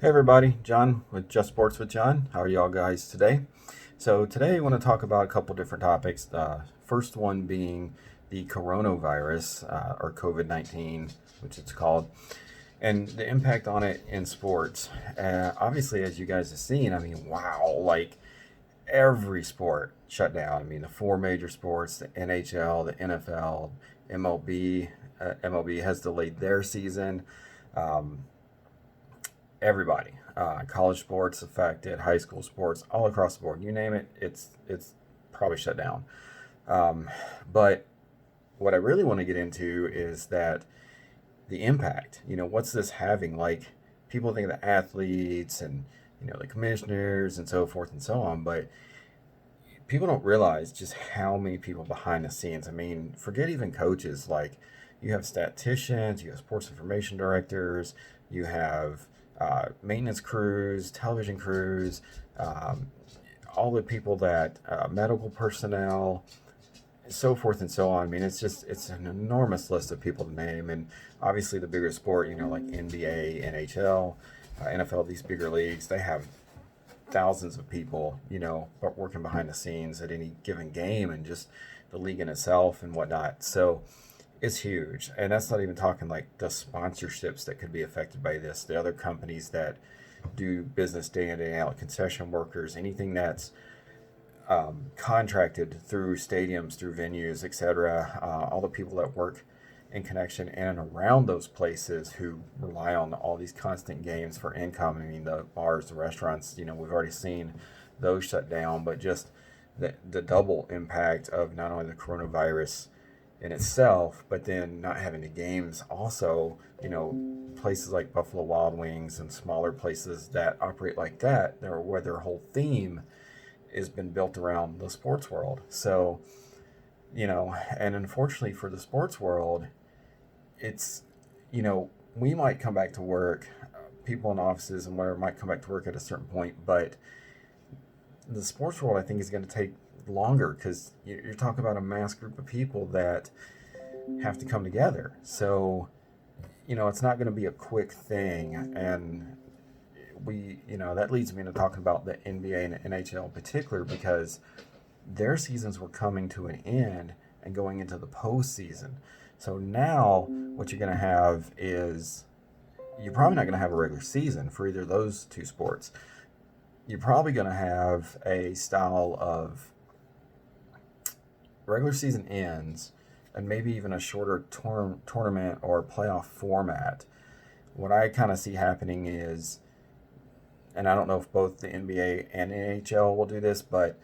Hey everybody, John with Just Sports with John. How are y'all guys today? So today I want to talk about a couple different topics. The first one being the coronavirus or COVID-19, which it's called, and the impact on it in sports. Obviously, as you guys have seen, I mean, wow, like every sport shut down. I mean, the four major sports, the NHL, the NFL, MLB. MLB has delayed their season. Um, Everybody. College sports affected, high school sports, all across the board. You name it, it's probably shut down. Um, but what I really want to get into is that the impact. What's this having? Like people think of the athletes and the commissioners and so forth and so on, but people don't realize just how many people behind the scenes. I mean, forget even coaches. Like you have statisticians, you have sports information directors, you have maintenance crews, television crews, um, all the people that medical personnel, so forth and so on. I mean, it's an enormous list of people to name, and obviously the bigger sport, like NBA, NHL, NFL, these bigger leagues, they have thousands of people, working behind the scenes at any given game, and just the league in itself and whatnot. So it's huge, and that's not even talking like the sponsorships that could be affected by this. The other companies that do business day in day out, concession workers, anything that's contracted through stadiums, through venues, etc. All the people that work in connection in and around those places who rely on all these constant games for income. I mean, the bars, the restaurants, we've already seen those shut down, but just the double impact of not only the coronavirus in itself, but then not having the games also, places like Buffalo Wild Wings and smaller places that operate like that, where their whole theme has been built around the sports world. So, and unfortunately for the sports world, it's, we might come back to work, people in offices and whatever might come back to work at a certain point, but the sports world, I think, is going to take longer because you're talking about a mass group of people that have to come together. So, it's not going to be a quick thing. And that leads me to talking about the NBA and the NHL in particular because their seasons were coming to an end and going into the postseason. So now what you're going to have is you're probably not going to have a regular season for either of those two sports. You're probably going to have a style of regular season ends and maybe even a shorter tournament or playoff format. What I kind of see happening is, and I don't know if both the NBA and NHL will do this, but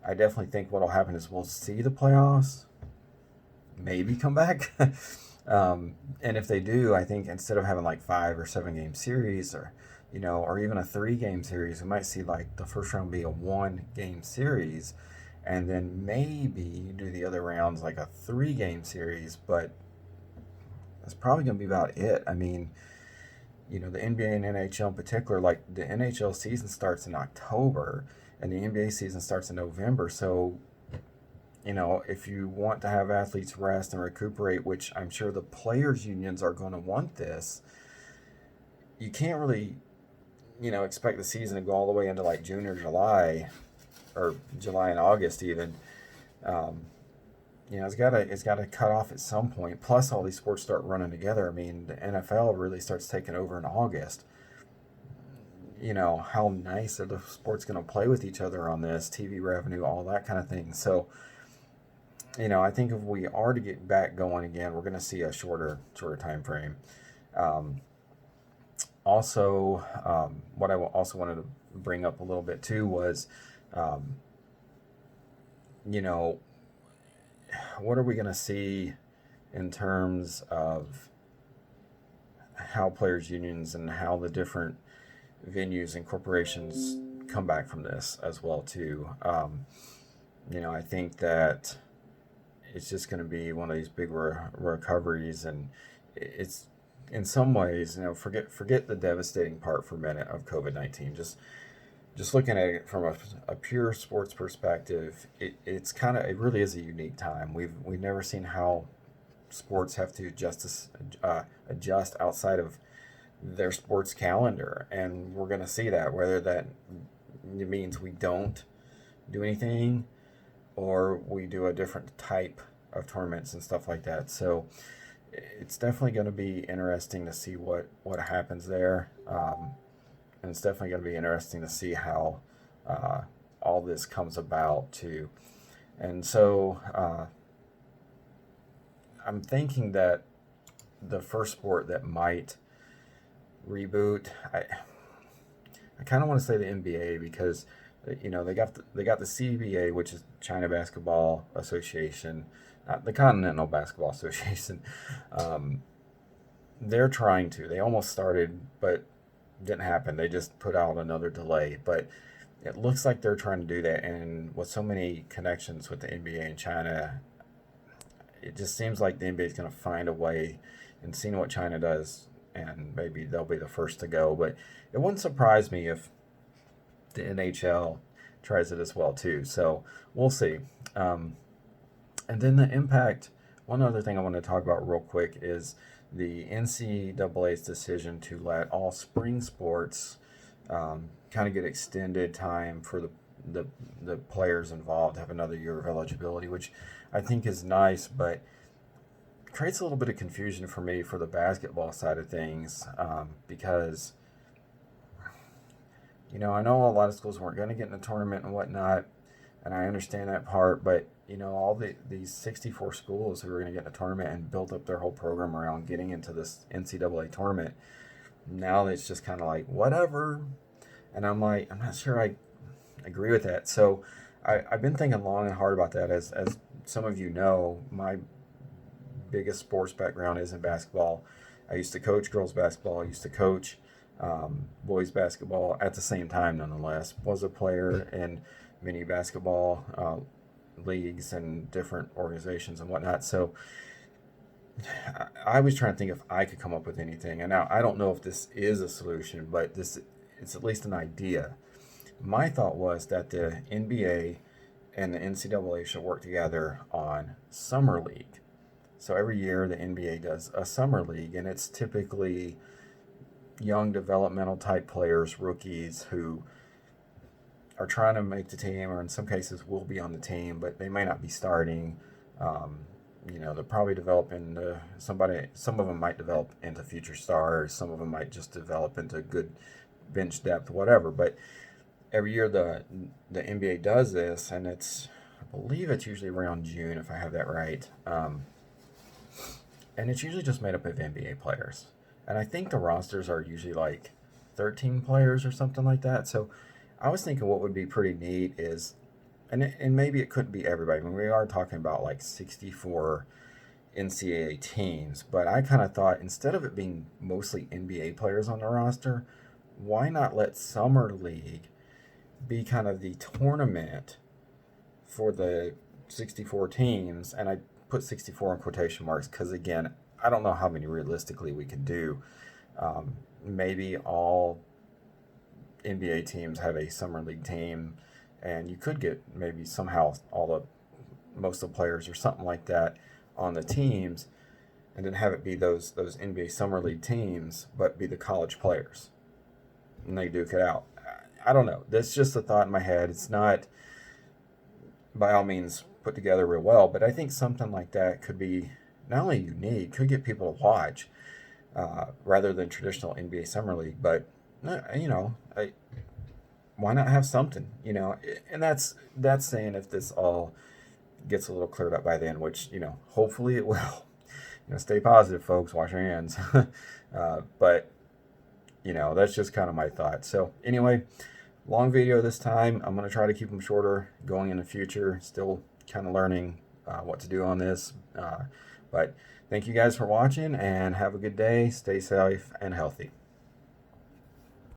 I definitely think what will happen is we'll see the playoffs maybe come back. And if they do, I think instead of having like 5 or 7 game series or even a 3 game series, we might see like the first round be a 1 game series, and then maybe you do the other rounds like a 3 game series, but that's probably going to be about it. I mean, the NBA and NHL in particular, like the NHL season starts in October and the NBA season starts in November. So, if you want to have athletes rest and recuperate, which I'm sure the players' unions are going to want this, you can't really, expect the season to go all the way into like June or July, or July and August even. Um, it's got to cut off at some point. Plus, all these sports start running together. I mean, the NFL really starts taking over in August. How nice are the sports going to play with each other on this TV revenue, all that kind of thing. So, I think if we are to get back going again, we're going to see a shorter time frame. Um, what I also wanted to bring up a little bit too was, um, you know, what are we going to see in terms of how players' unions and how the different venues and corporations come back from this as well too. I think that it's just going to be one of these big recoveries, and it's in some ways, forget the devastating part for a minute of COVID-19. Just looking at it from a pure sports perspective, it really is a unique time. We've never seen how sports have to adjust outside of their sports calendar, and we're going to see that, whether that means we don't do anything or we do a different type of tournaments and stuff like that. So it's definitely going to be interesting to see what happens there, and it's definitely going to be interesting to see how all this comes about too. And so I'm thinking that the first sport that might reboot, I kind of want to say the NBA, because they got the CBA, which is China Basketball Association, not the Continental Basketball Association. They're trying to. They almost started, but didn't happen. They just put out another delay. But it looks like they're trying to do that. And with so many connections with the NBA and China, it just seems like the NBA is going to find a way, and seeing what China does, and maybe they'll be the first to go. But it wouldn't surprise me if the NHL tries it as well too. So we'll see. And then the impact. One other thing I want to talk about real quick is the NCAA's decision to let all spring sports kind of get extended time for the players involved have another year of eligibility, which I think is nice, but creates a little bit of confusion for me for the basketball side of things, because I know a lot of schools weren't going to get in the tournament and whatnot, and I understand that part, but all these 64 schools who are going to get in the tournament and build up their whole program around getting into this NCAA tournament, now it's just kind of like whatever, and I'm like, I'm not sure I agree with that. So I've been thinking long and hard about that. As some of you know, my biggest sports background is in basketball. I used to coach girls basketball. I used to coach boys basketball at the same time, nonetheless. Was a player in many basketball leagues and different organizations and whatnot. So I was trying to think if I could come up with anything. And now I don't know if this is a solution, but it's at least an idea. My thought was that the NBA and the NCAA should work together on summer league. So every year the NBA does a summer league, and it's typically young developmental type players, rookies who are trying to make the team, or in some cases will be on the team, but they may not be starting. They'll probably develop into somebody. Some of them might develop into future stars. Some of them might just develop into good bench depth, whatever. But every year the NBA does this, and I believe it's usually around June, if I have that right. And it's usually just made up of NBA players. And I think the rosters are usually like 13 players or something like that. So I was thinking what would be pretty neat is, and maybe it couldn't be everybody. I mean, we are talking about like 64 NCAA teams, but I kind of thought instead of it being mostly NBA players on the roster, why not let Summer League be kind of the tournament for the 64 teams? And I put 64 in quotation marks because, again, I don't know how many realistically we can do. Maybe all NBA teams have a Summer League team, and you could get maybe somehow most of the players or something like that on the teams, and then have it be those NBA Summer League teams, but be the college players, and they duke it out. I don't know. That's just a thought in my head. It's not by all means put together real well, but I think something like that could be not only unique, could get people to watch rather than traditional NBA Summer League, but why not have something, and that's saying if this all gets a little cleared up by then, which, hopefully it will. Stay positive, folks, wash your hands. But that's just kind of my thought. So anyway, long video this time. I'm going to try to keep them shorter going in the future. Still kind of learning what to do on this. But thank you guys for watching, and have a good day. Stay safe and healthy.